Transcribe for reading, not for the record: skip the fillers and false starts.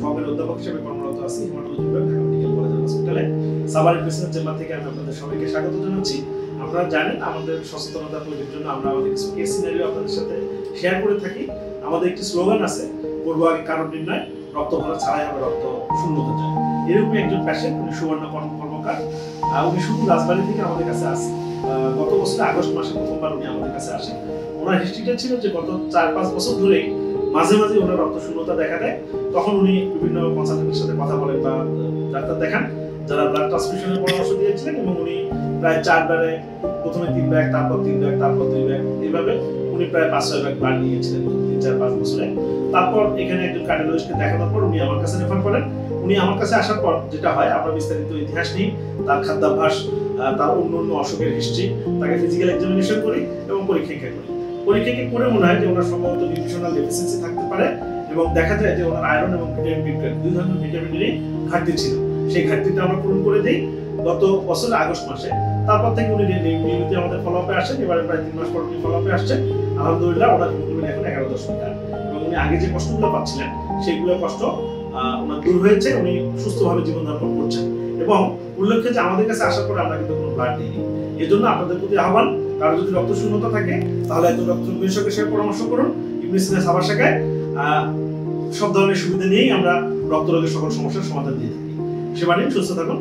সহকারী অধ্যাপক হিসেবে কর্মরত আছি হেমাটোলজি বিভাগ ঢাকা মেডিকেল কলেজ হসপিটালে। সাভার প্রেসিডেন্ট চেম্বার থেকে আমি আপনাদের সবাইকে স্বাগত জানাচ্ছি। আপনারা জানেন আমাদের সচেতনতা তৈরির জন্য আমরা আমাদের কিছু কেস সিনারিও আপনাদের সাথে শেয়ার করে থাকি। আমাদের একটি স্লোগান আছে, করব আগে কারণ নির্ণয়, রক্ত ভরা ছাড়াই আমরা রক্ত শূন্যতে যাই। এরকমই একজন পেশেন্ট, উনি সুবর্ণ কর্মকার। উনি শুধু রাজবাড়ী থেকে আমাদের কাছে আসে। গত বছর আগস্ট মাসে প্রথমবার উনি আমাদের কাছে আসেন। ওনার হিস্ট্রিটা ছিল যে গত 4-5 বছর ধরেই মাঝে মাঝে ওনার রক্ত শূন্যতা দেখা দেয়। তখন উনি বিভিন্ন কনসালটেন্টের সাথে কথা বলেন বা ডাক্তার দেখান, যারা ব্লাড ট্রান্সফিউশনের পরামর্শ দিয়েছিলেন, এবং উনি প্রায় 4 বারে, প্রথমে 3 ব্যাগ, তারপর 3 ব্যাগ, তারপর 2 ব্যাগ, এইভাবে উনি প্রায় 5-6 ব্যাগ ব্লাড নিয়েছিলেন 3-4-5 বছরে। তারপর এখানে একজন কার্ডিওলজিস্টকে দেখানোর পর উনি আমার কাছে রেফার করেন। উনি আমার কাছে আসার পর যেটা হয়, আমরা বিস্তারিত ইতিহাস নিই, তার খাদ্যাভ্যাস, তার অন্য অসুখের হিস্ট্রি, তাকে ফিজিক্যাল এক্সামিনেশন করি এবং পরীক্ষা করি। পরীক্ষা করে মনে হয় যে ওনার সম্ভবত নিউট্রিশনাল ডেফিসিয়েন্সি থাকতে পারে, এবং দেখা যায় যে ওনার আয়রন এবং ভিটামিন বি 12 দুই ধরনের ভিটামিনেরই ঘাটতি ছিল। সেই ঘাটতিটা আমরা পূরণ করে দিই গত বছরের আগস্ট মাসে। তারপর থেকে উনি নিয়মিত আমাদের ফলোআপে আসেন। এবারে প্রায় 3 মাস পর উনি ফলোআপে আসছেন। আলহামদুলিল্লাহ ওনার হিমোগ্লোবিন এখন 11.4, এবং উনি আগে যে কষ্টগুলো পাচ্ছিলেন সেইগুলো কষ্ট ওনার দূর হয়েছে। উনি সুস্থভাবে জীবন যাপন করছেন, এবং উল্লেখ্য যে আমাদের কাছে আসার পরে আমরা কিন্তু কোনো ব্লাড দিইনি। এই জন্য আপনাদের প্রতি আহ্বান, কারো যদি রক্ত শূন্যতা থাকে তাহলে একজন রক্ত বিশেষজ্ঞের সাথে পরামর্শ করুন। ইবনে সিনা সাভার শাখায় সব ধরনের সুবিধা নিয়েই আমরা রক্ত রোগের সকল সমস্যার সমাধান দিয়ে থাকি। সেবা নিন, সুস্থ থাকুন।